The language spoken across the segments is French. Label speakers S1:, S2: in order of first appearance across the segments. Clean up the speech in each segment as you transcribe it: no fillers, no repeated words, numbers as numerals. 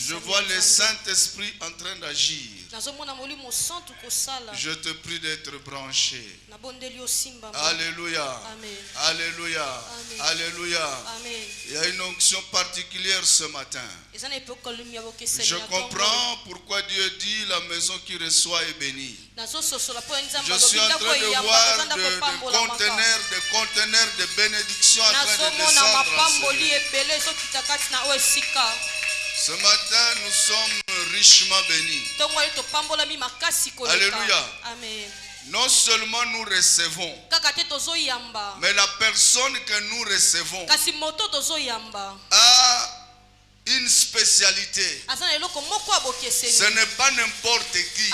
S1: Je vois le Saint-Esprit en train d'agir. Je te prie d'être branché. Alléluia.
S2: Amen.
S1: Alléluia.
S2: Amen.
S1: Alléluia.
S2: Amen.
S1: Il y a une onction particulière ce matin. Je comprends pourquoi Dieu dit la maison qui reçoit est bénie. Je suis en train de voir des conteneurs de bénédiction en train de descendre en ce lieu. Ce matin, nous sommes richement bénis. Alléluia.
S2: Amen.
S1: Non seulement nous recevons, mais la personne que nous recevons a une spécialité. Ce n'est pas n'importe qui.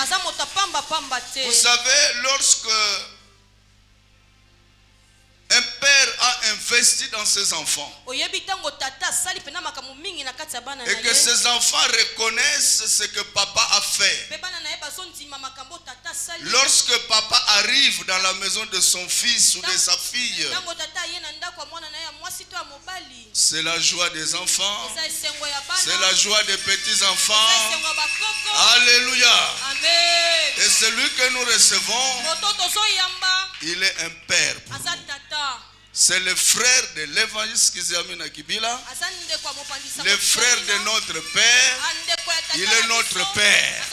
S1: Vous savez, lorsque un père a investi dans ses enfants et que ses enfants reconnaissent ce que papa a fait, lorsque papa arrive dans la maison de son fils ou de sa fille, c'est la joie des enfants, c'est la joie des petits-enfants. Alléluia. Et celui que nous recevons, il est un père pour nous. C'est le frère de l'évangéliste Kizamina Kibila, le frère de notre père. Il est notre père.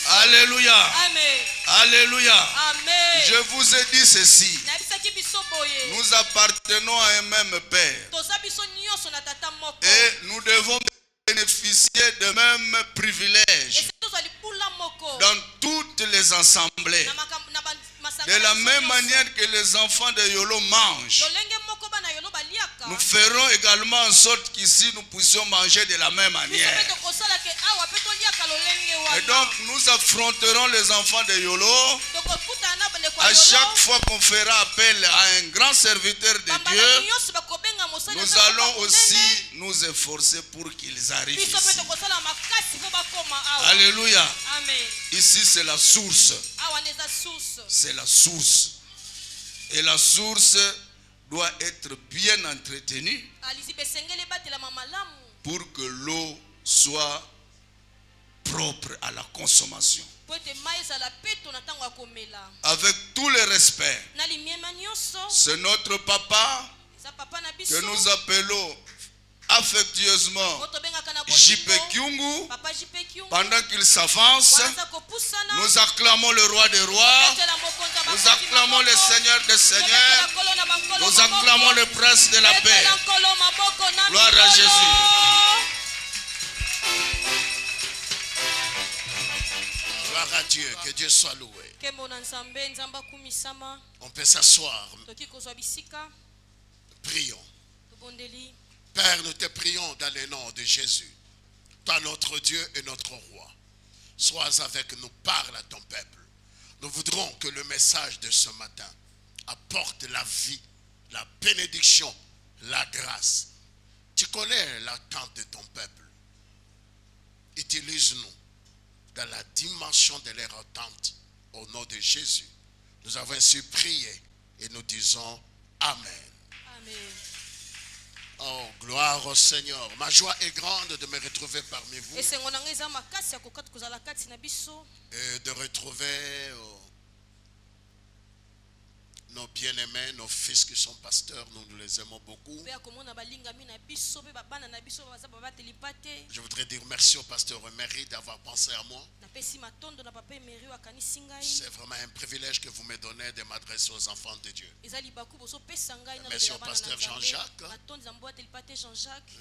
S1: Alléluia. Alléluia. Je vous ai dit ceci. Nous appartenons à un même père. Et nous devons bénéficier de mêmes privilèges dans toutes les assemblées. De la même manière que les enfants de Yolo mangent, nous ferons également en sorte qu'ici nous puissions manger de la même manière. Et donc nous affronterons les enfants de Yolo à chaque fois qu'on fera appel à un grand serviteur de Dieu. Nous allons aussi nous efforcer pour qu'ils arrivent ici. Alléluia. Ici c'est la source. C'est la source. Et la source doit être bien entretenue pour que l'eau soit propre à la consommation. Avec tout le respect, c'est notre papa que nous appelons affectueusement JP Kyungu. Pendant qu'il s'avance, nous acclamons le roi des rois, nous acclamons le Seigneur des seigneurs, nous acclamons le prince de la paix. Gloire à Jésus.
S3: Gloire à Dieu, que Dieu soit loué. On peut s'asseoir. Prions. Père, nous te prions dans le nom de Jésus. Toi, notre Dieu et notre roi. Sois avec nous, parle à ton peuple. Nous voudrons que le message de ce matin apporte la vie, la bénédiction, la grâce. Tu connais l'attente de ton peuple. Utilise-nous dans la dimension de leur attente. Au nom de Jésus, nous avons ainsi prié et nous disons Amen.
S2: Amen.
S3: Oh, gloire au Seigneur. Ma joie est grande de me retrouver parmi vous. Et de retrouver nos bien-aimés, nos fils qui sont pasteurs. Nous les aimons beaucoup. Je voudrais dire merci au pasteur Emery d'avoir pensé à moi. C'est vraiment un privilège que vous me donnez de m'adresser aux enfants de Dieu. Merci au pasteur Jean-Jacques.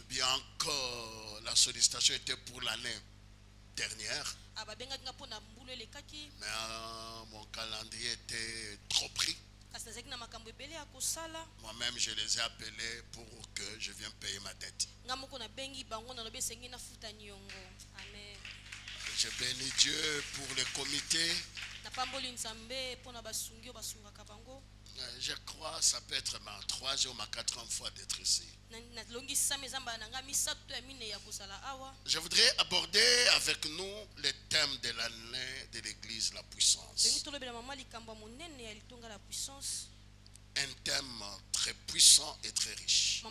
S3: Bien que la sollicitation était pour l'année dernière, mais mon calendrier était trop pris. Moi-même, je les ai appelés pour que je vienne payer ma dette. Je bénis Dieu pour le comité. Je crois que ça peut être ma 3e ou ma 4e fois d'être ici. Je voudrais aborder avec nous le thème de l'année de l'église, la puissance. Un thème très puissant et très riche.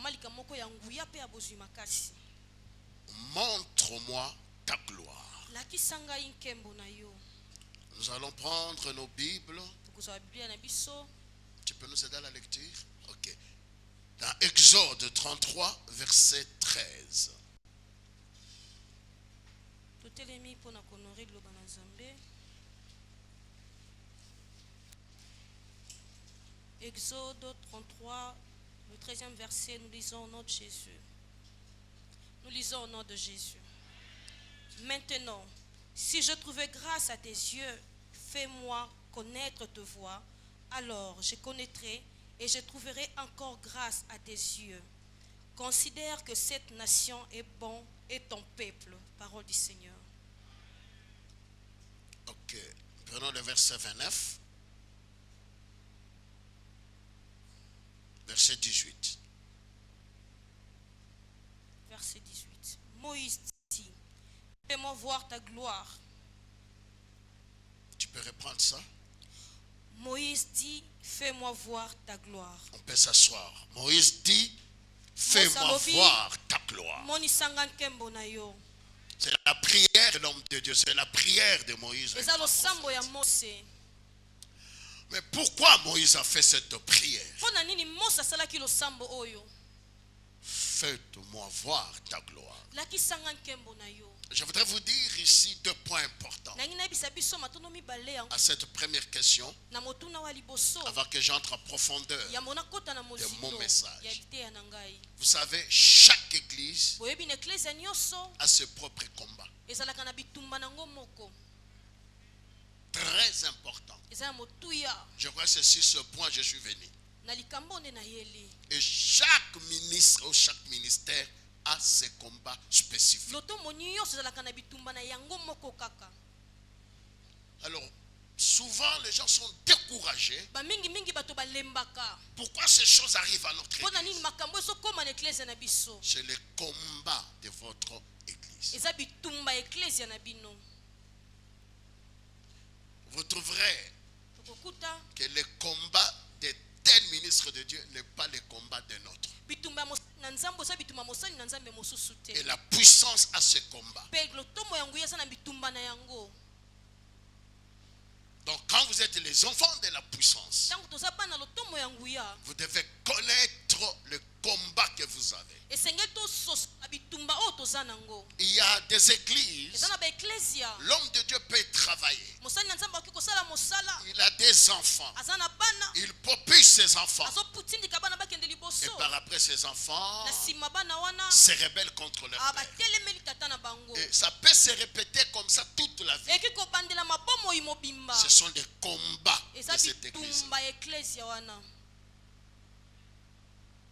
S3: Montre montre-moi ta gloire. Nous allons prendre nos Bibles. Tu peux nous aider à la lecture? Ok. Dans Exode 33, verset 13.
S2: Exode 33, le 13e verset, nous lisons au nom de Jésus. Nous lisons au nom de Jésus. Maintenant, si je trouvais grâce à tes yeux, fais-moi connaître ta voix, alors je connaîtrai et je trouverai encore grâce à tes yeux. Considère que cette nation est bon et ton peuple. Parole du Seigneur.
S3: Ok, prenons le verset 29. Verset 18.
S2: Verset 18. Moïse dit, fais-moi voir ta gloire.
S3: Tu peux reprendre ça?
S2: Moïse dit, fais-moi voir ta gloire.
S3: On peut s'asseoir. Moïse dit, fais-moi voir ta gloire. C'est la prière de l'homme de Dieu. C'est la prière de Moïse. Mais pourquoi Moïse a fait cette prière? Faites-moi voir ta gloire. Je voudrais vous dire ici deux points importants à cette première question avant que j'entre en profondeur de mon message. Vous savez, chaque église a ses propres combats. Très important. Je crois que c'est sur ce point que je suis venu. Et chaque ministre ou chaque ministère a ses combats spécifiques. Alors, souvent les gens sont découragés. Pourquoi ces choses arrivent à notre église? C'est le combat de votre église. Vous trouverez que le combat de tel ministre de Dieu n'est pas le combat de notre. Et la puissance à ce combat. Donc quand vous êtes les enfants de la puissance, vous devez connaître le combat que vous avez. Il y a des églises, l'homme de Dieu peut travailler. Il a des enfants. Il popule ses enfants. Et par après ses enfants se rebellent contre leur père. Et ça peut se répéter comme ça toute la vie. Ce sont des combats de cette église.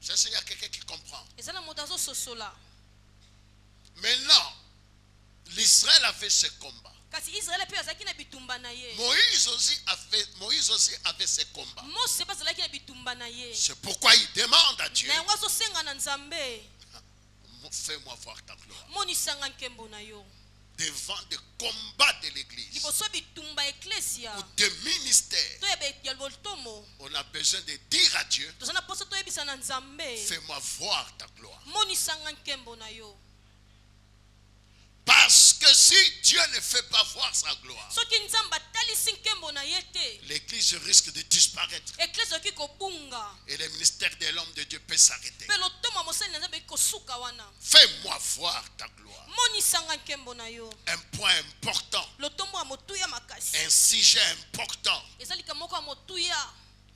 S3: Je sais, il y a quelqu'un qui comprend. Maintenant, l'Israël avait ce combat. Moïse aussi avait ce combat. C'est pourquoi il demande à Dieu, fais-moi voir ta gloire. Devant des combats de l'église ou des ministères, on a besoin de dire à Dieu, fais-moi voir ta gloire. Parce que si Dieu ne fait pas voir sa gloire, l'église risque de disparaître. Et le ministère de l'homme de Dieu peut s'arrêter. Fais-moi voir ta gloire. Un point important. Un sujet important.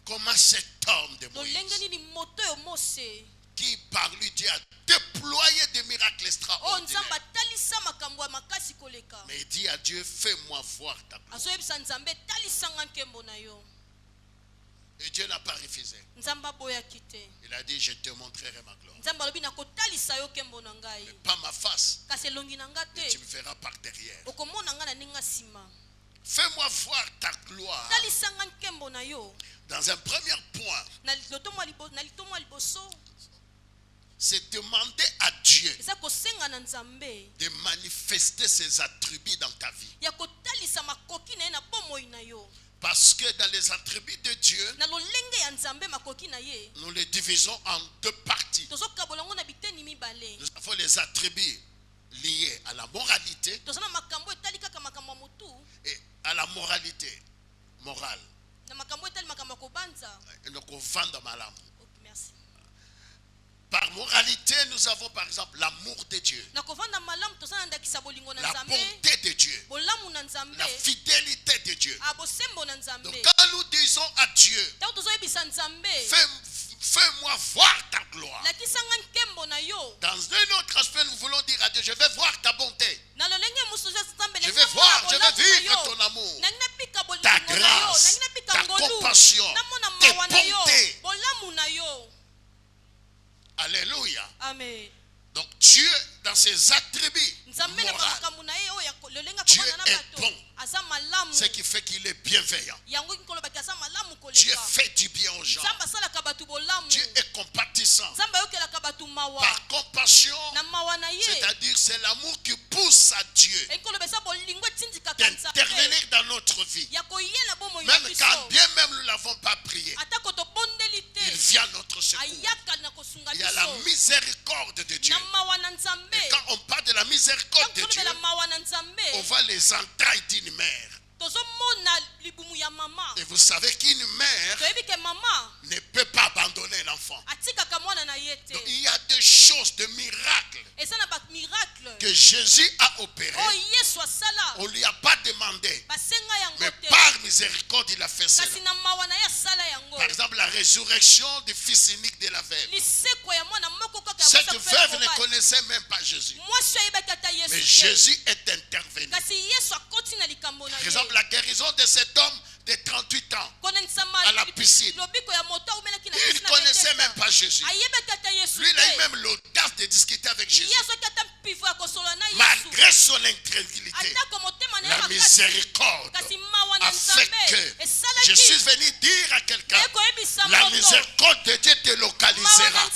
S3: Comment cet homme de Moïse, qui par lui Dieu a déployé des miracles extraordinaires, mais il dit à Dieu, fais-moi voir ta gloire. Et Dieu n'a pas refusé. Il a dit, je te montrerai ma gloire. Mais pas ma face. Et tu me verras par derrière. Fais-moi voir ta gloire. Dans un premier point, c'est demander à Dieu de manifester ses attributs dans ta vie. Parce que dans les attributs de Dieu, nous les divisons en deux parties. Nous avons les attributs liées à la moralité et à la moralité morale. Par moralité, nous avons par exemple l'amour de Dieu, la bonté de Dieu, la fidélité de Dieu. Donc quand nous disons à Dieu, fais-moi voir ta gloire. Dans un autre aspect, nous voulons dire à Dieu, je vais voir ta bonté. Je vais voir, je vais vivre ton amour, ta grâce, ta compassion, tes bontés. Alléluia.
S2: Amen.
S3: Donc Dieu, dans ses attributs moraux, Dieu est bon. Ce qui fait qu'il est bienveillant. Dieu fait du bien aux gens. Dieu est compatissant. Par compassion, c'est-à-dire c'est l'amour qui pousse à Dieu d'intervenir dans notre vie. Même quand bien même nous ne l'avons pas prié, il vient à notre secours. Il y a la miséricorde de Dieu. Et quand on parle de la miséricorde de Dieu, on voit les entrailles d'une mère. Et vous savez qu'une mère ne peut pas abandonner l'enfant. Donc il y a des choses, des miracles que Jésus a opérés. On ne lui a pas demandé, mais par miséricorde il a fait cela. Par exemple, la résurrection du fils unique de la veuve. Cette veuve ne connaissait même pas Jésus, mais Jésus est intervenu. Par exemple, la guérison de cet homme de 38 ans à la piscine, il ne connaissait même pas Jésus. Lui, il a eu même l'audace de discuter avec Jésus. Malgré son incrédulité, la miséricorde a fait que je suis venu dire à quelqu'un, la miséricorde de Dieu te localisera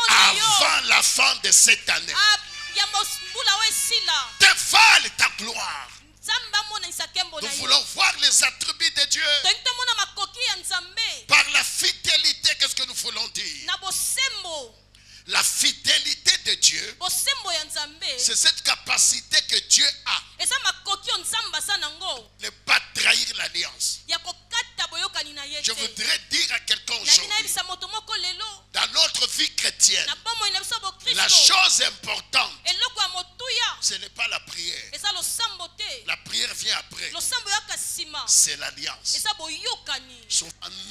S3: avant la fin de cette année. Dévoile ta gloire. Nous voulons voir les attributs de Dieu. Par la fidélité, qu'est-ce que nous voulons dire? La fidélité de Dieu, c'est cette capacité que Dieu a de ne pas trahir l'alliance. Je voudrais dire à quelqu'un aujourd'hui, dans notre vie chrétienne, la chose importante, ce n'est pas la prière. La prière vient après. C'est l'alliance.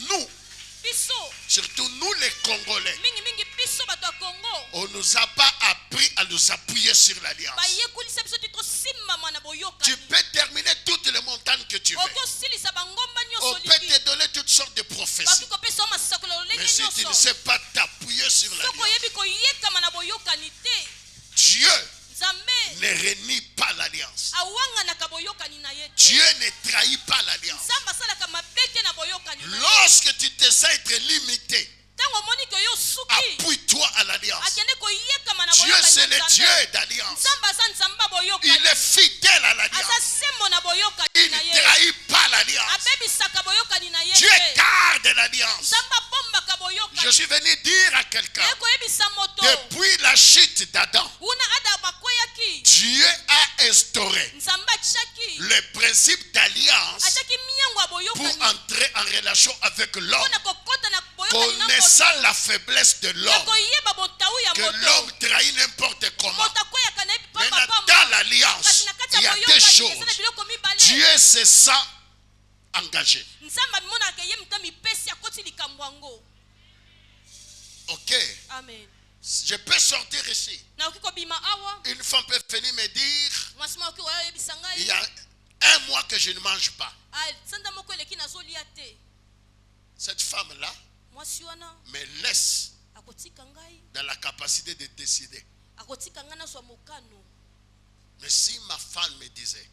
S3: Nous, surtout nous les Congolais, on ne nous a pas appris à nous appuyer sur l'alliance. Tu peux terminer toutes les montagnes que tu veux. On peut te donner toutes sortes de prophéties. Mais si tu ne sais pas t'appuyer sur l'alliance, Dieu ne renie pas l'alliance. Dieu ne trahit pas l'alliance. Lorsque tu te sens être limité, appuie-toi à l'alliance. Dieu, c'est le Dieu d'alliance. Il est fidèle à l'alliance. Il ne trahit pas l'alliance. Dieu garde l'alliance. Je suis venu dire à quelqu'un, depuis la chute d'Adam, Dieu a instauré le principe d'alliance pour entrer en relation avec l'homme, connaissant la faiblesse de l'homme, que l'homme trahit n'importe comment. Maintenant, dans l'alliance, il y a deux choses. Dieu se sent engagé. Ok.
S2: Amen.
S3: Je peux sortir ici. Une femme peut venir me dire, il y a un mois que je ne mange pas. Cette femme-là me laisse dans la capacité de décider. Mais si ma femme me disait,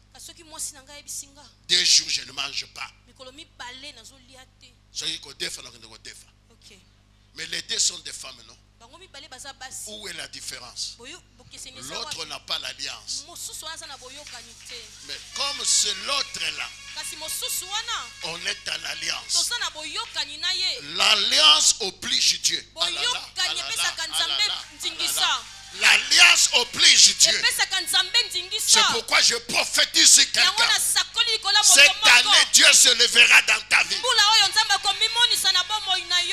S3: 2 jours je ne mange pas, okay. Mais les deux sont des femmes, non? Où est la différence? L'autre n'a pas l'alliance. Mais comme c'est l'autre-là, on est à l'alliance. L'alliance oblige Dieu. L'alliance oblige corrige Dieu. C'est pourquoi je prophétise sur quelqu'un. Cette année, Dieu se levera dans ta vie.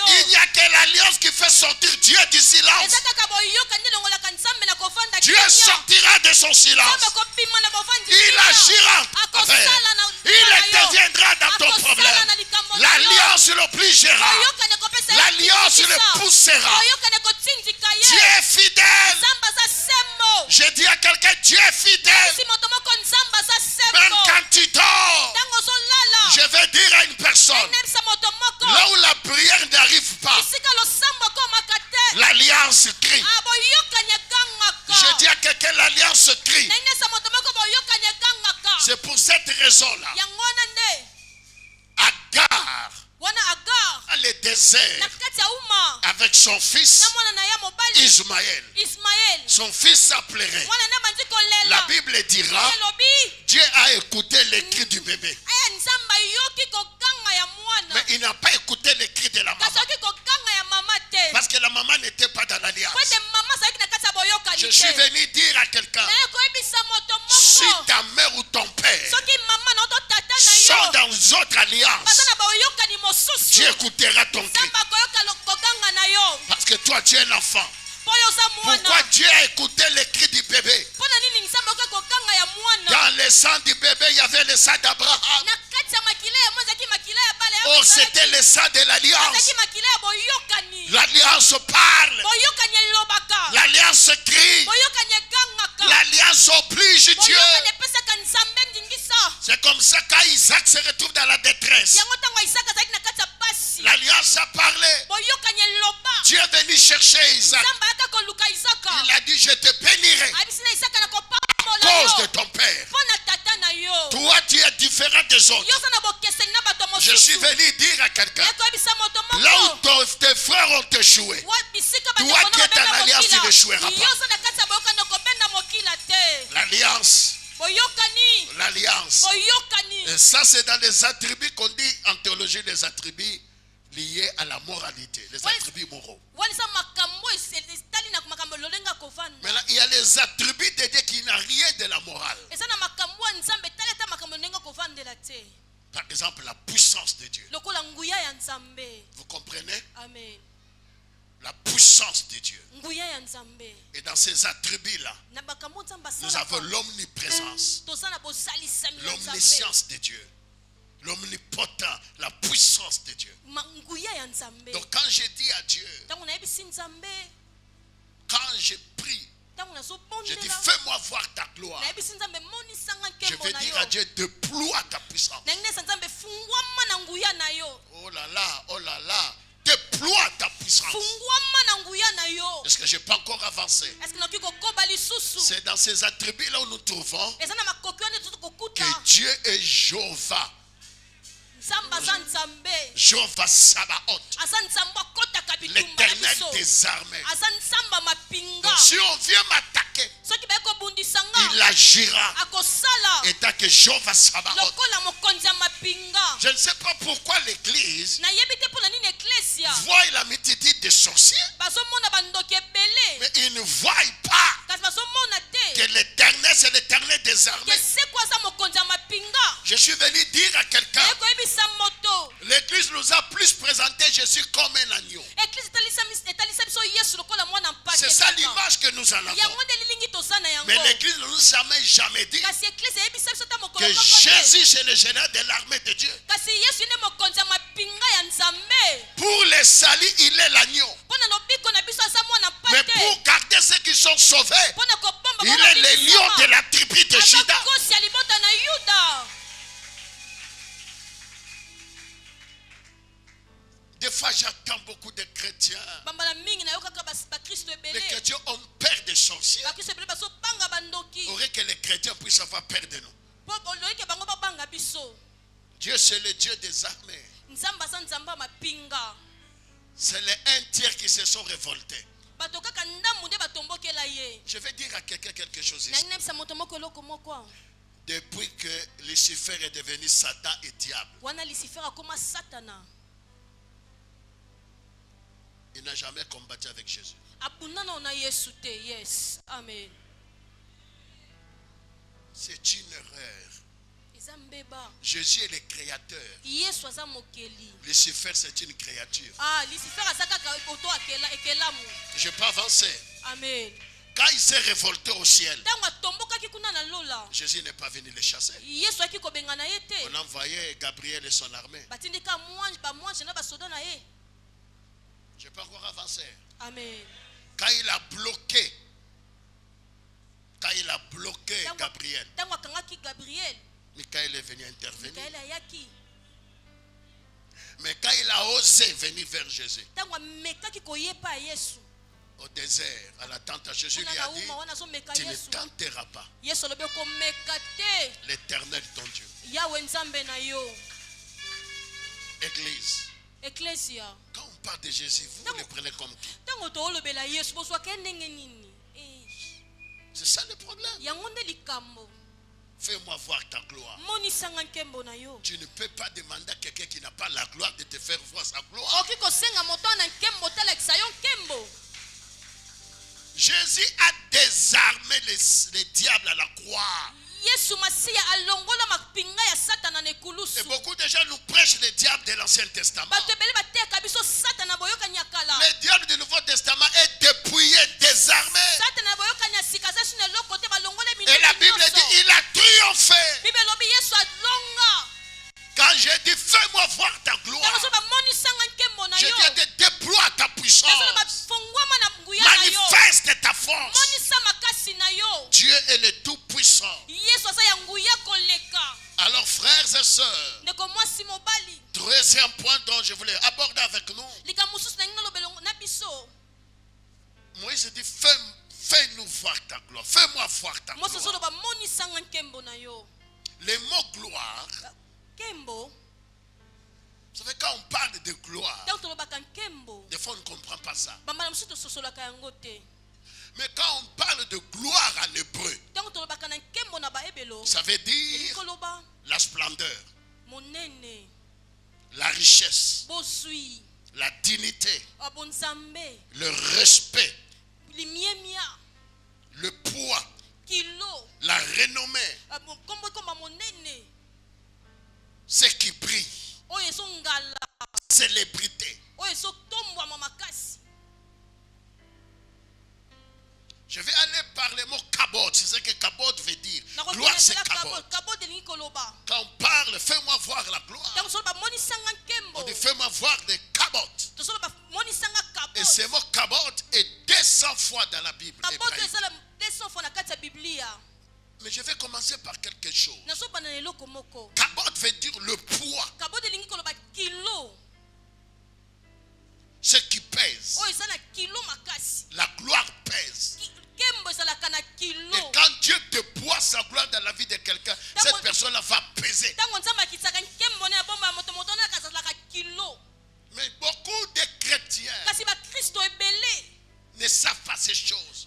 S3: Il n'y a que l'alliance qui fait sortir Dieu du silence. Dieu sortira de son silence. Il agira. Il interviendra dans ton problème. L'alliance le obligera. L'alliance le poussera. Dieu est fidèle. Je dis à quelqu'un, Dieu est fidèle. Même quand tu dors, je vais dire à une personne, là où la prière n'arrive pas, l'alliance crie. Je dis à quelqu'un, l'alliance crie. C'est pour cette raison-là, Agar, dans le désert, avec son fils Ismaël, son fils s'appellerait. La Bible dira, Dieu a écouté les cris du bébé, mais il n'a pas écouté les cris de la maman, parce que la maman n'était pas dans l'alliance. Je suis venu dire à quelqu'un, si ta mère ou ton père sont dans une autre alliance, Dieu écoutera ton cri, parce que toi tu es un enfant. Pourquoi Dieu a écouté les cris du bébé? Dans le sang du bébé, il y avait le sang d'Abraham. Oh, c'était le sang de l'alliance. L'alliance parle. L'alliance crie. L'alliance oblige Dieu. C'est comme ça quand Isaac se retrouve dans la détresse. L'alliance a parlé. Dieu est venu chercher Isaac. Il a dit, je te bénirai à cause de ton père. Toi, tu es différent des autres. Je suis venu dire à quelqu'un, là où tes frères ont échoué, toi qui es dans l'alliance, tu n'échoueras pas. L'alliance. L'alliance. Et ça, c'est dans les attributs qu'on dit en théologie, les attributs liés à la moralité, les attributs moraux. Maintenant, il y a les attributs de Dieu qui n'ont rien de la morale. Par exemple, la puissance de Dieu. Vous comprenez?
S2: Amen.
S3: La puissance de Dieu. Et dans ces attributs-là, nous avons l'omniprésence, l'omniscience de Dieu, l'omnipotent, la puissance de Dieu. Donc quand je dis à Dieu, quand je prie, je dis, fais-moi voir ta gloire. Je vais dire à Dieu, déploie ta puissance. Oh là là, oh là là. Déploie ta puissance. Est-ce que je n'ai pas encore avancé? C'est dans ces attributs-là où nous trouvons que Dieu est Jéhovah. Jéhovah Sabaoth, l'Éternel des armées. Donc si on vient m'attaquer, il agira étant que Jéhovah Sabaoth. Je ne sais pas pourquoi l'Église voit la multitude de sorciers, mais ils ne voient pas que l'Éternel, c'est l'Éternel des armées. Je suis venu dire à quelqu'un, l'Église nous a plus présenté Jésus comme un agneau. C'est ça l'image que nous en avons. Mais l'Église ne nous a jamais dit que Jésus c'est le général de l'armée de Dieu. Pour les salis, il est l'agneau. Mais pour garder ceux qui sont sauvés, il est le lion de la tribu de Juda. Des fois, j'attends beaucoup de chrétiens. Les chrétiens ont peur des sorciers. Il faudrait que les chrétiens puissent avoir peur de nous. Dieu, c'est le Dieu des armées. C'est les un tiers qui se sont révoltés. Je vais dire à quelqu'un quelque chose ici. Depuis que Lucifer est devenu Satan et diable, il n'a jamais combattu avec Jésus.
S2: Yes. Amen.
S3: C'est une erreur. Jésus est le créateur. Lucifer, c'est une créature. Je peux avancer.
S2: Amen.
S3: Quand il s'est révolté au ciel, Jésus n'est pas venu le chasser. On a envoyé Gabriel et son armée. Je peux encore avancer.
S2: Amen.
S3: Quand il a bloqué Gabriel, Michael est venu intervenir. Mais quand il a osé venir vers Jésus, au désert, à la tente, Jésus lui a dit, tu ne tenteras pas l'Éternel ton Dieu. Église.
S2: Ecclesia.
S3: Quand on parle de Jésus, vous le prenez comme qui? C'est ça le problème. Fais-moi voir ta gloire. Tu ne peux pas demander à quelqu'un qui n'a pas la gloire de te faire voir sa gloire. Jésus a désarmé les diables à la croix. Et beaucoup de gens nous prêchent les diables de l'Ancien Testament. Le diable du Nouveau Testament est dépouillé, désarmé. Et la Bible dit il a triomphé. Quand j'ai dit fais-moi voir ta gloire, je dis déploie ta puissance, manifeste ta force. Dieu est le tout-puissant. Alors frères et sœurs, troisième point dont je voulais aborder avec nous, Moïse dit fais-nous voir ta gloire, fais-moi voir ta gloire. Le mot gloire, vous savez, quand on parle de gloire, des fois on ne comprend pas ça. Mais quand on parle de gloire en hébreu, ça veut dire la splendeur, la richesse, la dignité, le respect, le poids, la renommée, ce qui brille, célébrité. Je vais aller par le mot kabod. C'est ce que kabod veut dire. Gloire, c'est kabod. Quand on parle, fais-moi voir la gloire, on dit fais-moi voir les kabod. Et ce mot kabod est 200 fois dans la Bible hébraïque. Mais je vais commencer par quelque chose. Kabod veut dire le poids, ce qui pèse. La gloire pèse. Et quand Dieu déploie sa gloire dans la vie de quelqu'un, cette personne-là va peser. Mais beaucoup de chrétiens ne savent pas ces choses.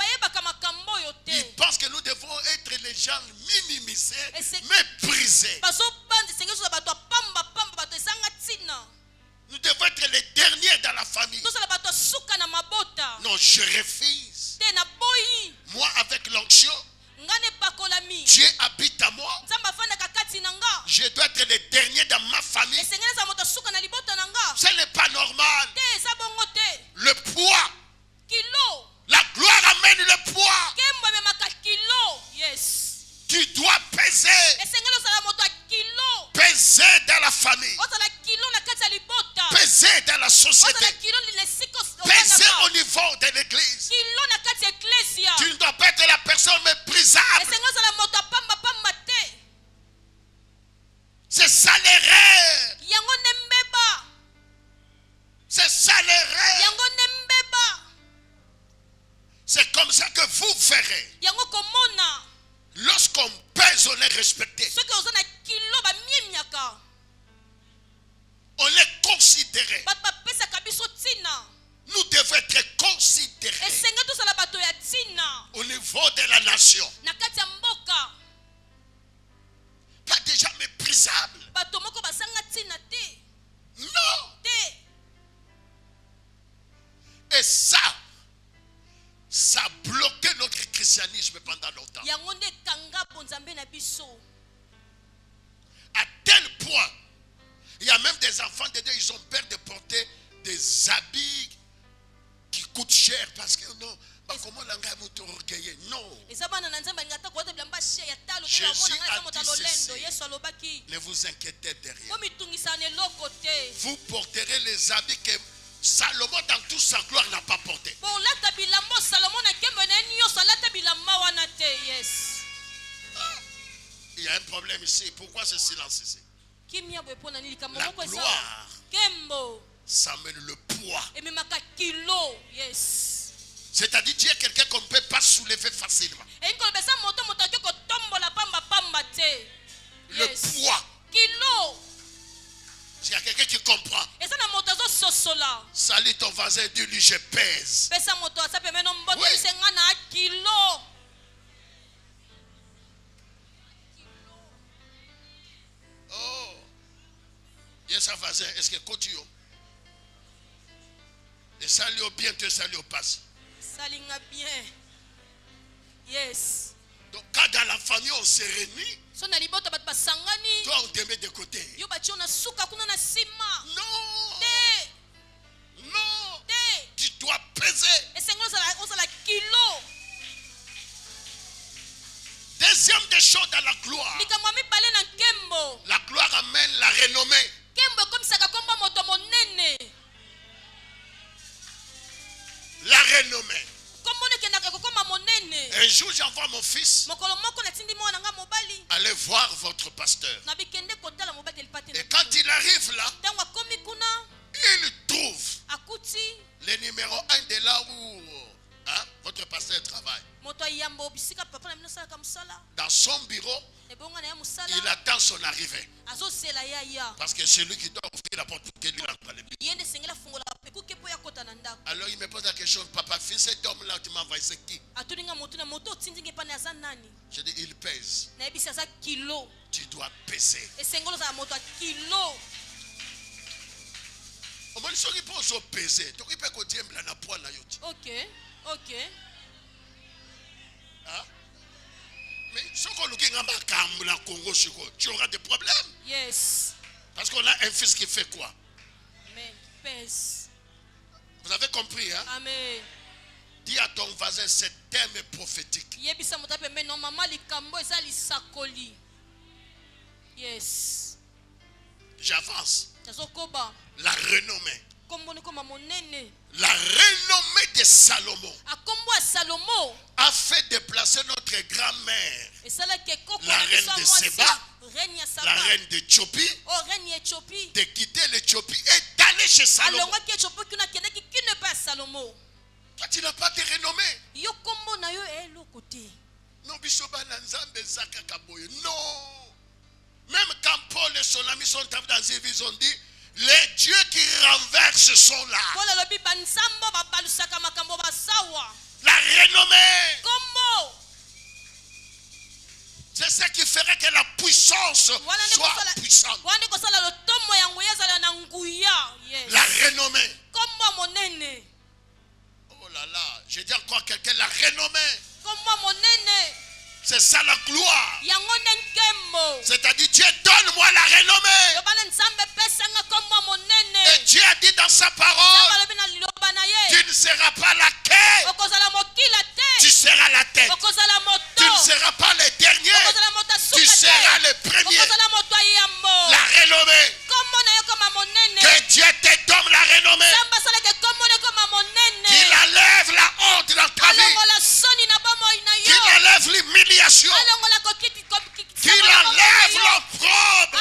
S3: Ils pensent que nous devons être les gens minimisés, méprisés. Nous devons être les derniers dans la famille. Non, je refuse. Moi, avec l'onction, Dieu habite à moi. Je dois être le dernier dans ma famille. Ce n'est pas normal. Le poids. La gloire amène le poids. Tu dois peser. Peser dans la famille. Peser dans la société. Peser au niveau de l'église. Tu ne dois pas être la personne méprisable. C'est ça l'erreur. C'est ça l'erreur. C'est comme ça que vous verrez. Lorsqu'on pèse, on est respecté. On est considéré. Nous devons être considérés au niveau de la nation. Pas déjà méprisable. Non. Et ça a bloqué notre messianisme pendant longtemps. À tel point, il y a même des enfants de Dieu, ils ont peur de porter des habits qui coûtent cher parce que non. Comment la gamme orgueilleux? Non. Jésus a dit, ne vous inquiétez de rien. Vous porterez les habits que Salomon dans toute sa gloire n'a pas porté. Il y a un problème ici. Pourquoi ce silence ici? La gloire, ça mène le poids. C'est-à-dire tu es quelqu'un qu'on ne peut pas soulever facilement. Le poids. S'il y a quelqu'un qui comprend, salut ton voisin, dis-lui je pèse. Oui. Oh, il y a sa voisin, est-ce que continue? Et salut au bien, te salut au passe.
S2: Salinga bien. Yes.
S3: Donc quand dans la famille on se réunit, toi on te met de côté. Non. Non. Tu dois peser. Deuxième des choses dans la gloire. La gloire amène la renommée. La renommée. Un jour j'envoie mon fils aller voir votre pasteur. Et quand il arrive là, il trouve le numéro 1 de là où votre pasteur travaille. Dans son bureau, il attend son arrivée. Parce que c'est lui qui doit ouvrir la porte pour qu'il lui rentre le bureau. Alors il me pose la question, papa, fils, cet homme-là, tu m'as envoyé, c'est qui? Je dis, il pèse. Tu dois peser.
S2: Ok.
S3: Mais si on tu auras des problèmes.
S2: Yes.
S3: Parce qu'on a un fils qui fait quoi?
S2: Amen. Pèse.
S3: Vous avez compris, hein?
S2: Amen.
S3: Dis à ton voisin, cet thème est prophétique.
S2: Yes.
S3: J'avance. La renommée. La renommée de Salomon a fait déplacer notre grand-mère, la reine de Séba, la reine d'Éthiopie, de quitter l'Éthiopie et d'aller chez Salomon. Toi, tu n'as pas de renommée. Non. Même quand Paul et son ami sont dans une vie, ils ont dit, les dieux qui renversent sont là. La renommée. C'est ce qui ferait que la puissance soit puissante. La renommée. Oh là là, je dis encore quelqu'un, la renommée. C'est ça la gloire. C'est-à-dire Dieu, donne-moi la renommée. Et Dieu a dit dans sa parole, tu ne seras pas la quête, tu seras la tête. Tu ne seras pas le dernier, tu seras le premier. La renommée. Que Dieu te donne la renommée. Qu'il enlève la honte dans ta vie. Qu'il enlève l'humiliation. Qu'il enlève l'opprobre.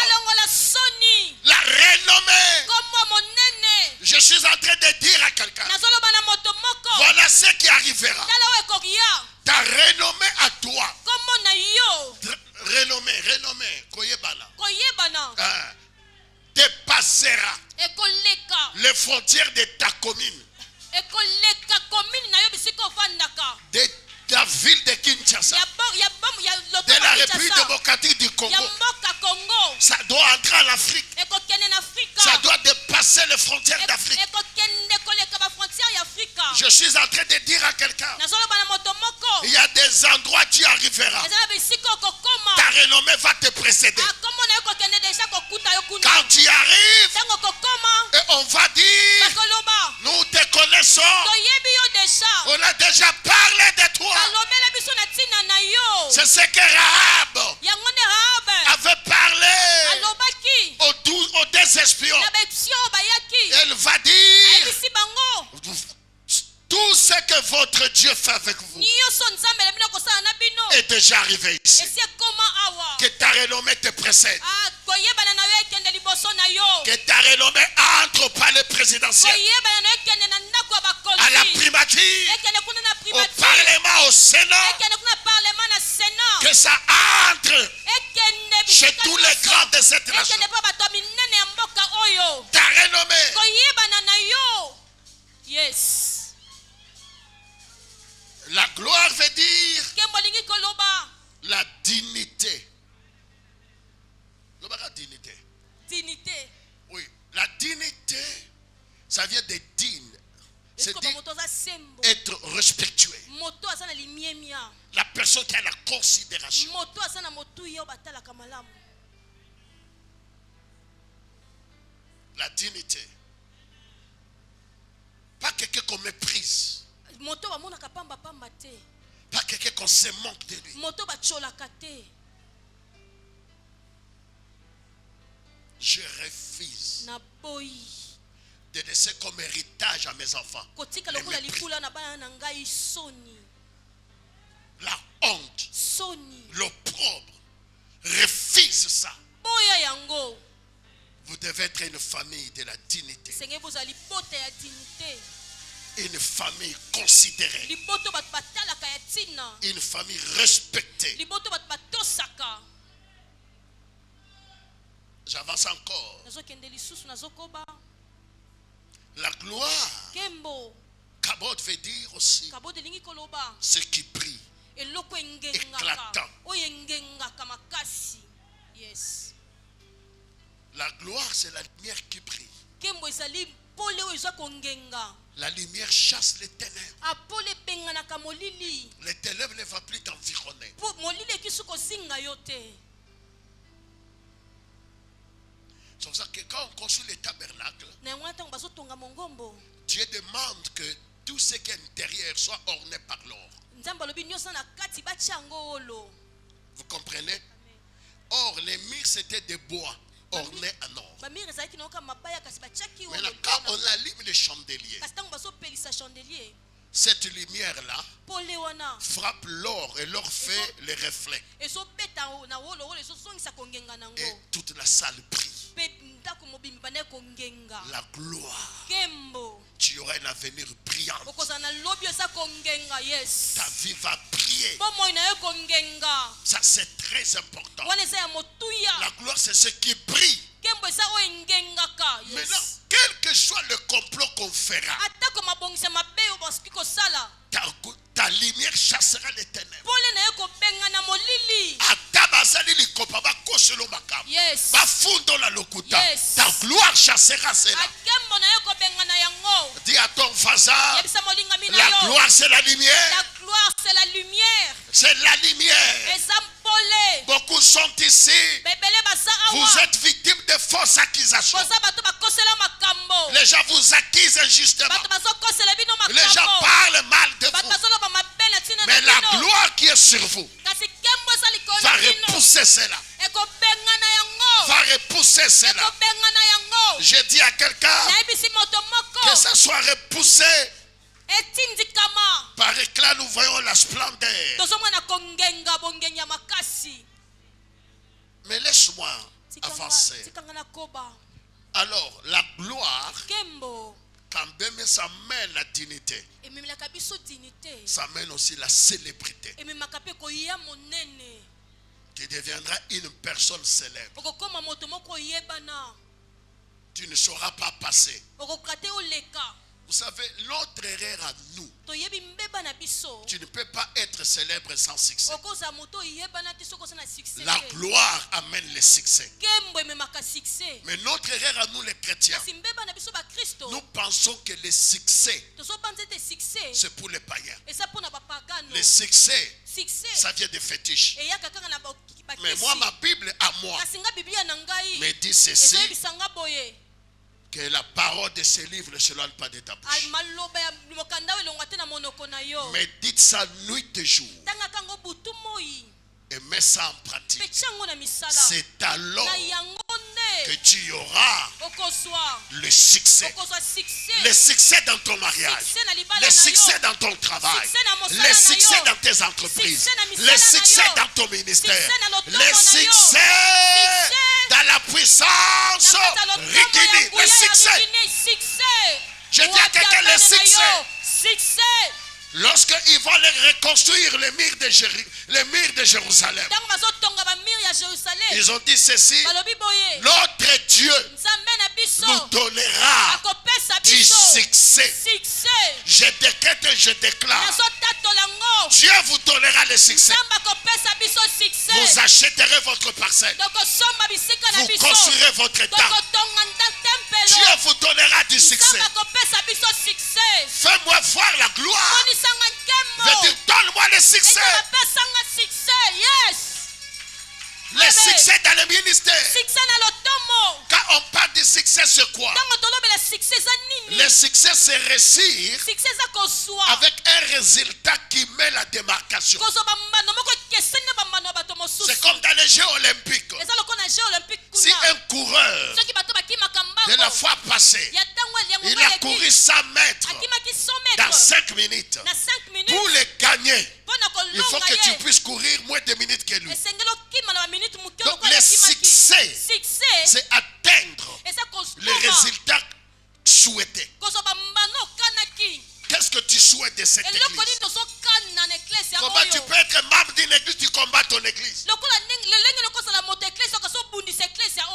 S3: La renommée. Je suis en train de dire à quelqu'un, voilà ce qui arrivera. Ta renommée à toi. Renommée, Koyebana. Dépassera les frontières de ta commune. De la ville de Kinshasa. De la République démocratique du Congo. Ça doit entrer en Afrique. Ça doit dépasser les frontières d'Afrique. Je suis en train de dire à quelqu'un, il y a des précéder. Quand tu arrives, et on va dire, nous te connaissons, on a déjà parlé de toi. C'est ce que Rahab avait parlé aux deux espions. Elle va dire, tout ce que votre Dieu fait avec vous est déjà arrivé ici. Que ta renommée te précède. Que ta renommée entre au palais présidentiel, à la primature, au parlement, au Sénat. Que ça entre chez tous les grands de cette nation. Ta renommée.
S2: Yes.
S3: La gloire veut dire la dignité. Dignité.
S2: Dignité.
S3: Oui, la dignité, ça vient de digne. C'est dire être respectueux. La personne qui a la considération. La dignité. Pas quelqu'un qu'on méprise. Pas quelqu'un qu'on se moque de lui. Je refuse de laisser comme héritage à mes enfants le mépris, la honte, l'opprobre. Refuse ça. Vous devez être une famille de la dignité. Une famille considérée. Une famille respectée. J'avance encore. La gloire. Kabod veut dire aussi ce qui brille, éclatant.
S2: Yes.
S3: La gloire, c'est la lumière qui brille. La lumière chasse les ténèbres. Les ténèbres ne vont plus t'environner. C'est pour ça que quand on construit les tabernacles, Dieu demande que tout ce qui est intérieur soit orné par l'or. Vous comprenez? Or, les murs c'était des bois ornés en or. Maintenant, quand on allume les chandeliers, cette lumière-là frappe l'or et l'or fait les reflets. Et toute la salle brille. La gloire. Tu auras un avenir brillant. Ta vie va briller. Ça c'est très important. La gloire c'est ce qui brille. Maintenant, quel que soit le complot qu'on fera, ta lumière chassera les ténèbres.
S2: Yes.
S3: Ta gloire chassera cela. Dis à ton voisin, la gloire c'est la lumière. C'est la lumière. Beaucoup sont ici. Vous êtes victimes de fausses accusations. Les gens vous accusent injustement. Les gens parlent mal de vous. Mais la gloire qui est sur vous va repousser cela. Va repousser cela. Je dis à quelqu'un que ça soit repoussé. Par éclat, nous voyons la splendeur. Mais laisse-moi avancer. Alors, la gloire, quand même, ça mène la dignité. Ça mène aussi la célébrité. Tu deviendras une personne célèbre. Tu ne sauras pas passer. Vous savez, notre erreur à nous, tu ne peux pas être célèbre sans succès. La gloire amène le succès. Mais notre erreur à nous les chrétiens, nous pensons que le succès, c'est pour les païens. Le succès, ça vient des fétiches. Mais moi, ma Bible à moi me dit ceci, que la parole de ce livre ne s'éloigne pas de ta bouche. Mais dites ça nuit et jour. Et mets ça en pratique. C'est alors que tu auras le succès. Le succès dans ton mariage. Le succès dans ton travail. Le succès dans tes entreprises. Le succès dans ton ministère. Le succès dans la puissance. Le succès. Je dis à quelqu'un le succès. Lorsqu'ils vont reconstruire les murs de Jérusalem, ils ont dit ceci: notre Dieu nous donnera du succès. Je décrète et je déclare, Dieu vous donnera le succès. Vous achèterez votre parcelle. Vous construirez votre temple. Dieu vous donnera du succès. Fais-moi voir la gloire. Veux dire, donne-moi le succès. Le succès dans le ministère. Quand on parle de succès, c'est quoi? Le succès, c'est réussir avec un résultat qui met la démarcation. C'est comme dans les Jeux olympiques. Si un coureur de la fois passée, il a couru 100 mètres dans 5 minutes, pour le gagner, il faut que tu puisses courir moins de minutes que lui. Donc le succès, c'est atteindre le résultat souhaité. Qu'est-ce que tu souhaites de cette église? Comment tu peux être membre d'une église, tu combats ton église?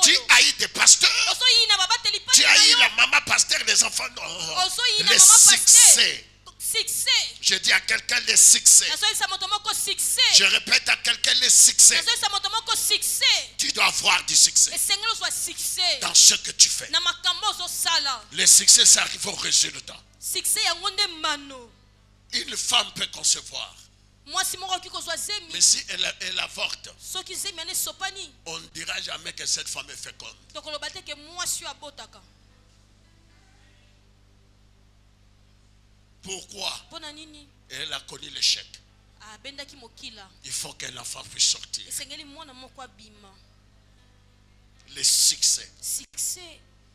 S3: Tu haïs des pasteurs, tu haïs la maman pasteur, les enfants. Le succès. Je dis à quelqu'un le succès. Je répète à quelqu'un le succès. Tu dois avoir du succès dans ce que tu fais. Le succès, ça arrive au résultat. Une femme peut concevoir, mais si elle avorte, on ne dira jamais que cette femme est féconde. Pourquoi? Elle a connu l'échec. Il faut qu'un enfant puisse sortir. Le succès.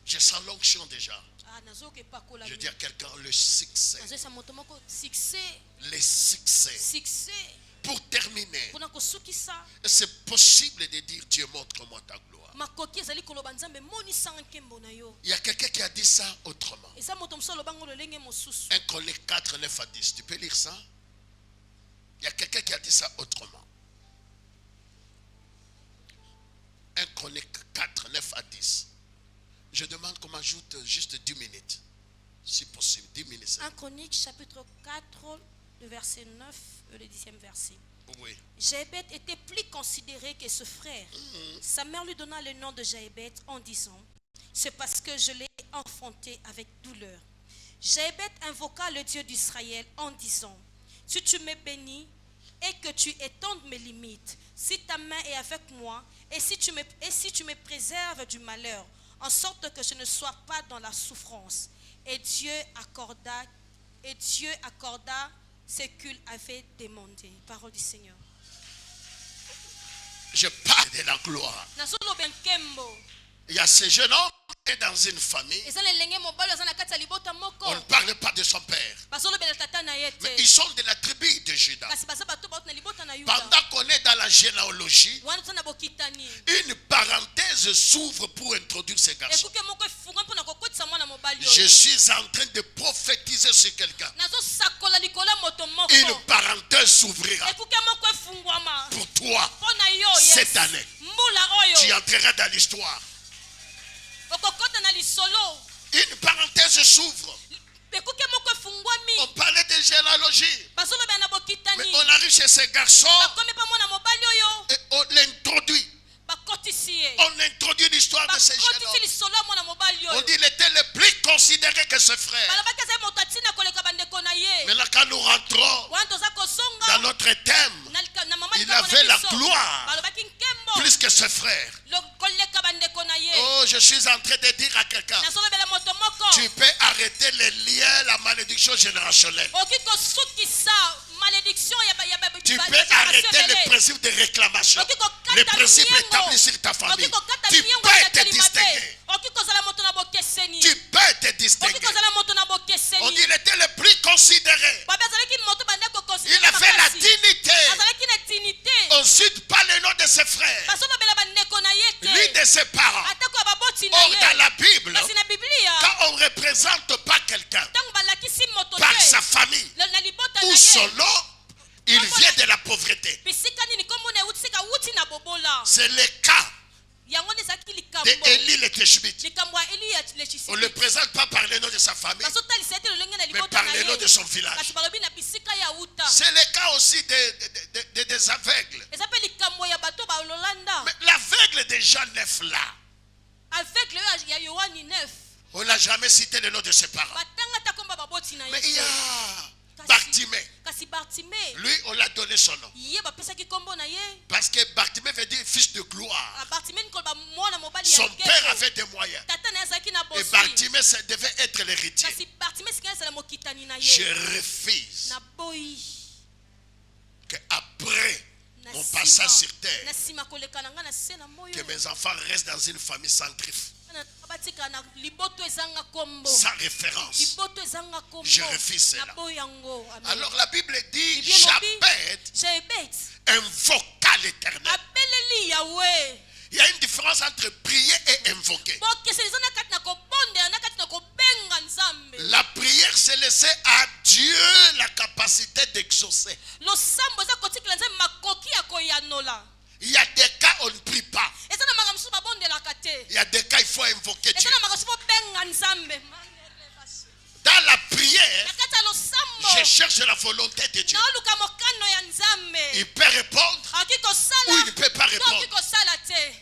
S3: Je sens l'onction déjà. Je dis à quelqu'un le succès. Le succès. Pour terminer, c'est possible de dire Dieu montre-moi ta gloire. Il y a quelqu'un qui a dit ça autrement. 1 Chronique 4, 9 à 10. Tu peux lire ça? Il y a quelqu'un qui a dit ça autrement. 1 Chronique 4, 9 à 10. Je demande qu'on m'ajoute juste 10 minutes. Si possible, 10 minutes.
S2: 1 Chronique chapitre 4, le verset 9 et le 10e verset.
S3: Oui.
S2: Jaébet était plus considéré que ce frère. Sa mère lui donna le nom de Jaébet en disant: c'est parce que je l'ai enfanté avec douleur. Jaébet invoqua le Dieu d'Israël en disant: si tu me bénis et que tu étendes mes limites, si ta main est avec moi et si tu me préserves du malheur, en sorte que je ne sois pas dans la souffrance. Et Dieu accorda ce qu'il avait demandé. Parole du Seigneur.
S3: Je parle de la gloire. Il y a ce jeune homme qui est dans une famille. On ne parle pas de son père. Mais ils sont de la tribu de Juda. Pendant qu'on est dans la généalogie, une parenthèse s'ouvre pour introduire ces garçons. Je suis en train de prophétiser sur quelqu'un. Une parenthèse s'ouvrira pour toi cette année. Tu entreras dans l'histoire. Une parenthèse s'ouvre. On parlait de généalogie, mais on arrive chez ces garçons et on l'introduit. On introduit l'histoire de ces jeunes hommes. On dit qu'il était le plus considéré que ce frère. Maintenant quand nous rentrons dans notre thème, il avait la gloire. ses frères. Oh, je suis en train de dire à quelqu'un, tu peux arrêter les liens, la malédiction générationnelle. Tu peux arrêter les principes de réclamation, les principes établis sur ta famille. Tu peux te distinguer. Tu peux te distinguer. On dit qu'il était le plus considéré. Il a fait la dignité. Ensuite, pas le nom de ses frères, ni de ses parents. Or, dans la Bible, quand on ne représente pas quelqu'un par sa famille ou son nom, il vient de la pauvreté. C'est le cas d'Élie le Tishbite. On ne le présente pas par le nom de sa famille, mais par le nom de son village. C'est le cas aussi des aveugles. Mais l'aveugle de Jean 9 là, on n'a jamais cité le nom de ses parents. Mais il y a Bartimée. Lui, on l'a donné son nom. Parce que Bartimée veut dire fils de gloire. Son père avait des moyens. Et Bartimée devait être l'héritier. Je refuse qu'après mon passage sur terre, que mes enfants restent dans une famille sans griffes, sans référence. Je refuse cela. Alors la Bible dit, Jabez invoqua l'Éternel. Il y a une différence entre prier et invoquer. La prière, c'est laisser à Dieu la capacité d'exaucer. Il y a des cas où on ne prie pas. Il y a des cas où il faut invoquer Dieu. Dans la prière, je cherche la volonté de Dieu. Il peut répondre ou il ne peut pas répondre.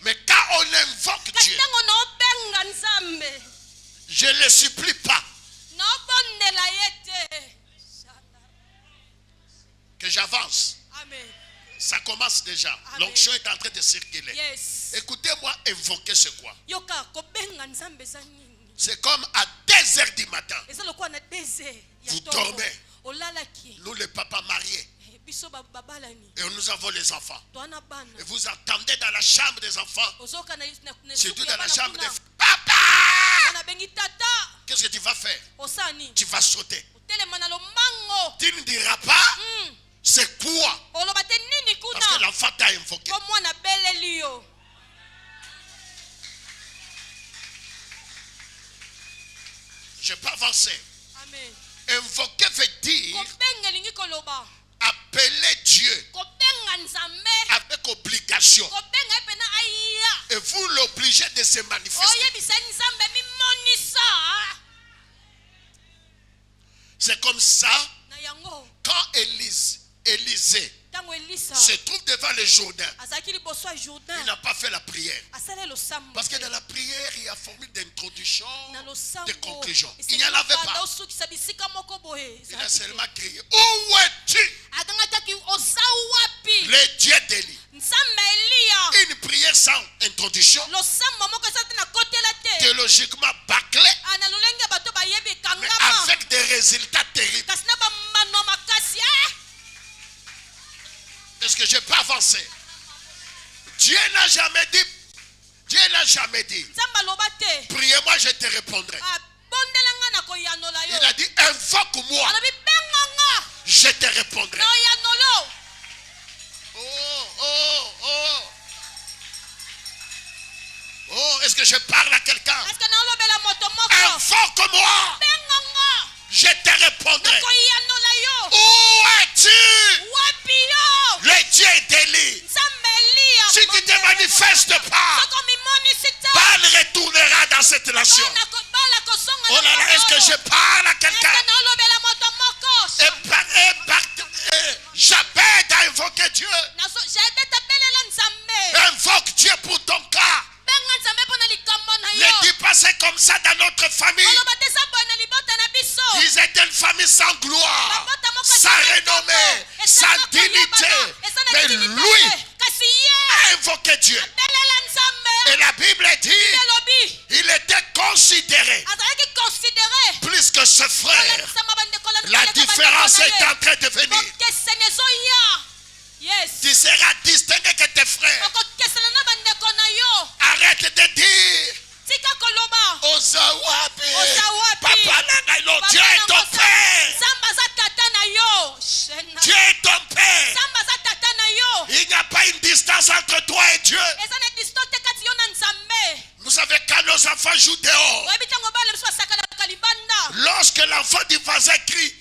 S3: Mais quand on invoque Dieu, je ne le supplie pas. Que j'avance. Ça commence déjà. L'onction est en train de circuler. Yes. Écoutez-moi, invoquer c'est quoi? C'est comme à 2h du matin. Vous dormez. Nous les papas mariés. Et nous avons les enfants. Et vous entendez dans la chambre des enfants. Surtout dans la chambre des papa. Qu'est-ce que tu vas faire? Tu vas sauter. Tu ne diras pas c'est quoi? Parce que l'enfant t'a invoqué. Je peux avancer. Amen. Invoquer veut dire appeler Dieu avec obligation. Et vous l'obligez de se manifester. C'est comme ça quand Élisée se trouve devant le Jourdain. Il n'a pas fait la prière. Parce que dans la prière, il y a formule d'introduction, de conclusion. Il n'y en avait pas. Il a seulement crié, où es-tu? Le Dieu d'Élie. Une prière sans introduction, théologiquement bâclée, mais avec des résultats terribles. Est-ce que je peux avancer? Dieu n'a jamais dit, priez-moi, je te répondrai. Il a dit, invoque-moi, je te répondrai. Oh, est-ce que je parle à quelqu'un? Invoque-moi, je te répondrai. Où es-tu? Le Dieu d'Élie. Si tu ne te manifestes pas, Baal retournera dans cette nation. Oh là là, est-ce que je parle à quelqu'un? Jabez a invoqué Dieu. Invoque Dieu pour ton cas. Ne dis pas c'est comme ça dans notre famille. Ils étaient une famille sans gloire, sans renommée, sans dignité. Mais lui a invoqué Dieu. Et la Bible dit, il était considéré plus que ce frère. La différence est en train de venir. Tu seras distingué que tes frères. Arrête de dire Ozawapi, Papa Nagailo, Dieu est ton père. Dieu est ton père. Il n'y a pas une distance entre toi et Dieu. Vous savez, quand nos enfants jouent dehors, lorsque l'enfant du voisin crie,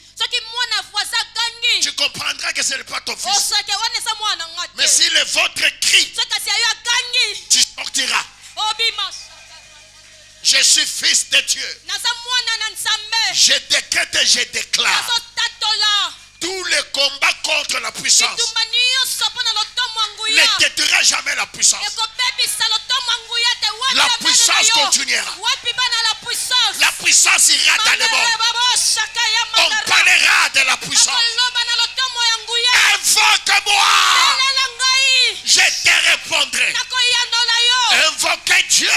S3: tu comprendras que ce n'est pas ton fils. Mais si le vôtre crie, tu sortiras. Je suis fils de Dieu. Je décrète et je déclare tous les combats contre la puissance ne détruira jamais la puissance. La puissance continuera. La puissance ira dans le monde. On parlera de la puissance. Invoque-moi. Je te répondrai. Invoquez Dieu.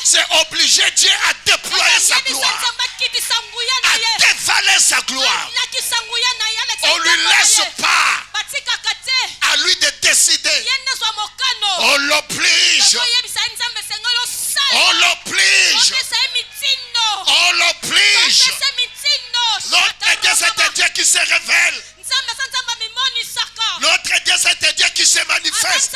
S3: C'est obliger Dieu à déployer sa gloire, à dévaler sa gloire. On ne lui laisse pas à lui de décider. On l'oblige. On l'oblige. On l'oblige. Notre Dieu, c'est un Dieu qui se révèle. Notre Dieu, c'est un Dieu qui se manifeste.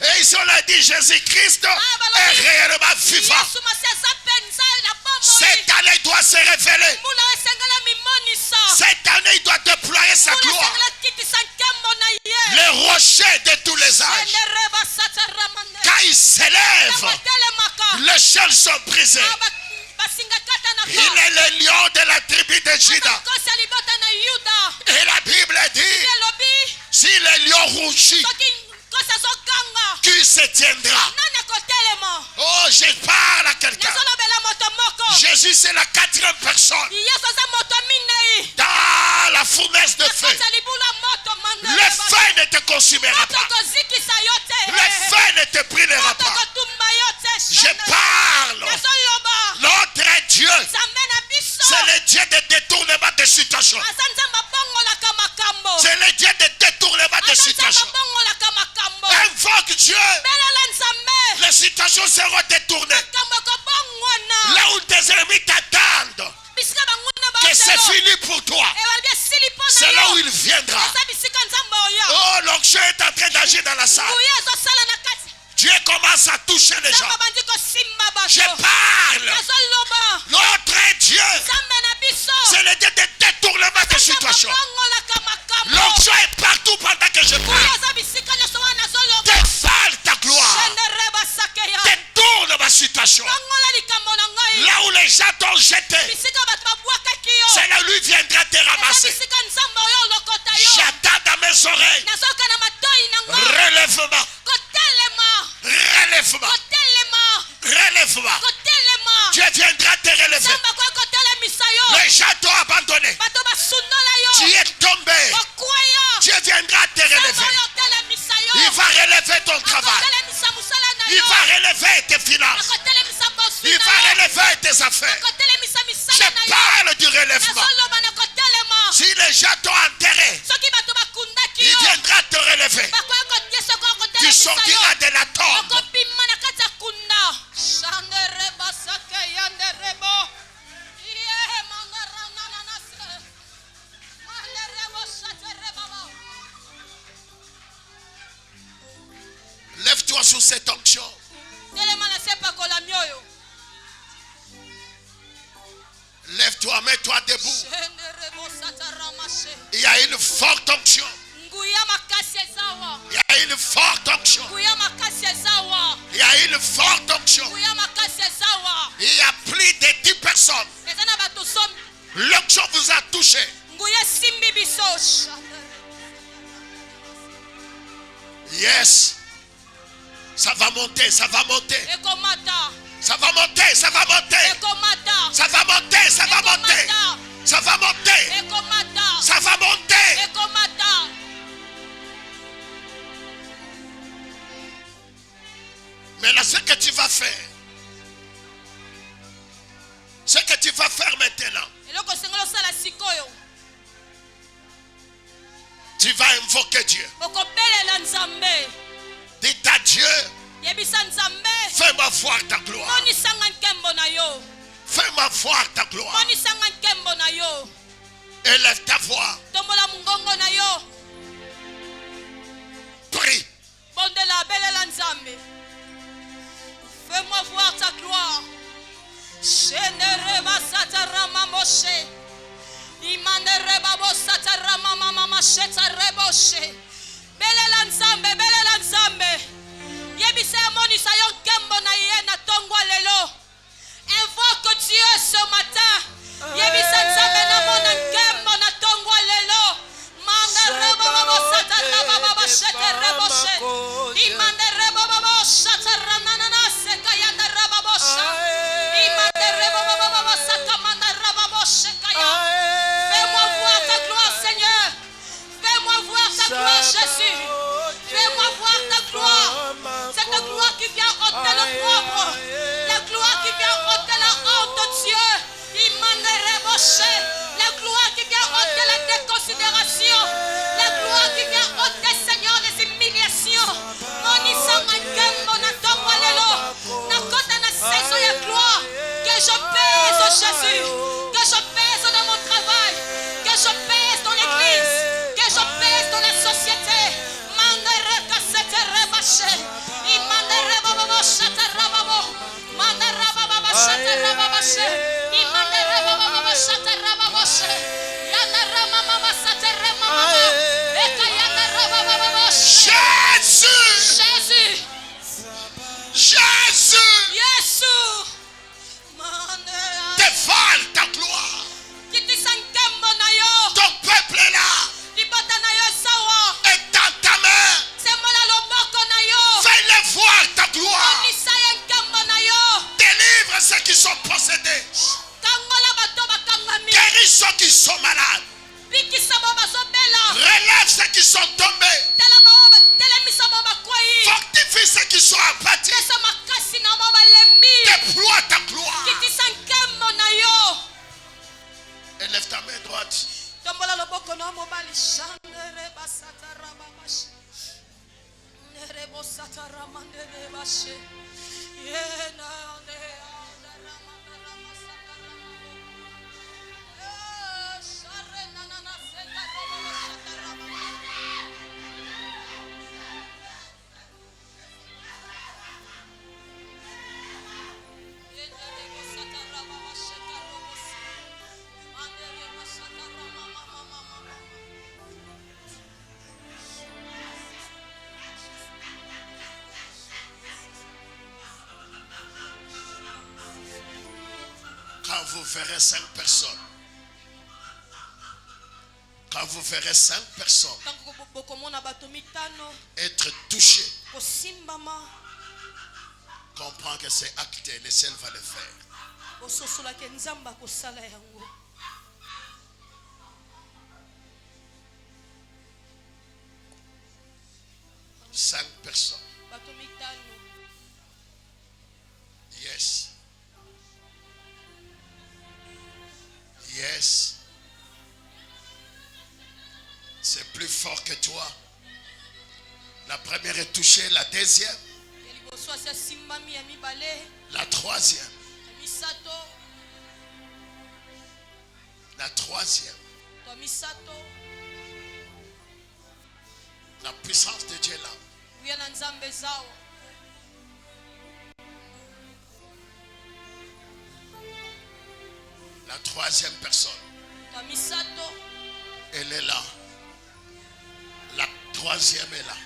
S3: Et ici on a dit Jésus-Christ est réellement vivant. Cette année il doit se révéler. Cette année il doit déployer sa gloire. Le rocher de tous les âges. Quand il s'élève, les chaînes sont brisées. Il est le lion de la tribu de Juda. Et la Bible dit, si le lion rougit, qui se tiendra? Oh, je parle à quelqu'un. Jésus, c'est la 4e personne dans la fournaise de feu. Le feu ne te consumera pas. Le feu ne te brûlera pas. Je parle. Notre Dieu, c'est le Dieu de détournement de situation. C'est le Dieu de détournement de situation. Invoque Dieu. Les situations seront détournées. Là où tes ennemis t'attendent que c'est fini pour toi, c'est là où il viendra. Oh, l'onction est en train d'agir dans la salle. Dieu commence à toucher les gens. Je parle. Notre Dieu, c'est le Dieu de détournement de situation. L'onction est partout pendant que je parle. Dévale ta gloire. Détourne ma situation. Là où les gens t'ont jeté, c'est là où lui viendra te ramasser. J'attends dans mes oreilles. Relève-moi. Relève-moi. Relève-moi. Dieu viendra te relever. Les gens t'ont abandonné. Tu es tombé. Dieu viendra te relever. Il va relever ton travail. Il va relever tes finances. Il va relever tes affaires. Je parle du relèvement. Si les gens t'ont enterré, il viendra te relever. Tu sortiras de la tombe. Lève-toi sous cette onction. Lève-toi, mets-toi debout. Il y a une forte onction. Il y a une forte onction. Il y a une forte onction. Il y a plus de 10 personnes. L'onction vous a touché. Yes. Ça va monter, ça va monter. Ça va monter, ça va monter. Ça va monter, ça va monter. Ça va monter. Ça va monter. Tu vas invoquer Dieu. Dites à Dieu, fais-moi voir ta gloire. Fais-moi voir ta gloire. Élève ta voix. Prie.
S2: Fais-moi voir ta gloire. Belela nzambe yebisa monisa yo kembo na ye na tongwa lelo. Invoque Dieu ce matin. Yebisa nzambe na mona kembo na tongwa lelo. Manda rebo babo satara baba shete reboshe. Imande rebo babo satara nanana seka yanda rababosha. Imande rebo babo sakamanda rababoshe kaya. Fais-moi voir ta gloire, Seigneur. Fais-moi voir ta gloire, Jésus. Fais-moi voir ta gloire. Cette gloire qui vient ôter le propre. La gloire qui vient ôter la honte de Dieu. La gloire qui vient ôter la déconsidération. La gloire qui vient ôter, Seigneur, les humiliations. Que je pèse, Jésus. Que je pèse dans mon travail. Que je pèse dans l'église. Que je pèse dans la société.
S3: Jésus,
S2: Jésus,
S3: dévoile ta gloire. Ton peuple est là. Et dans ta main, fais-les voir ta gloire. Délivre ceux qui sont possédés. Guéris ceux qui sont malades. Relève ceux qui sont tombés. Fortifie ceux qui sont abattus. Déploie ta gloire. Élève ta main droite. Quand vous verrez 5 personnes, être touchées, comprends que c'est acté, le ciel va le faire. 5 personnes. Yes. Yes. C'est plus fort que toi. La première est touchée, la deuxième. La troisième. La troisième. La puissance de Dieu est là. La troisième personne. Elle est là. La troisième est là.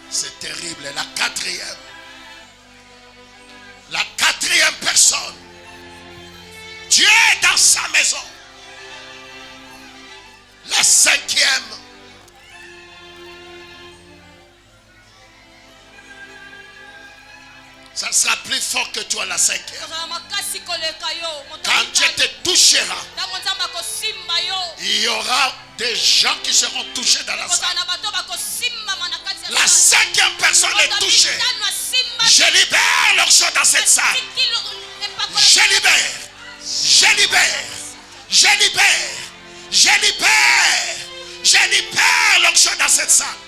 S3: C'est terrible. La quatrième. La quatrième personne. Dieu est dans sa maison. La cinquième. Ça sera plus fort que toi, la cinquième. Quand Dieu te touchera, il y aura des gens qui seront touchés dans la salle. La cinquième personne est touchée. Je libère leurs choses dans cette salle. Je libère. Je libère. Je libère. Je libère. Je libère l'onction dans cette salle.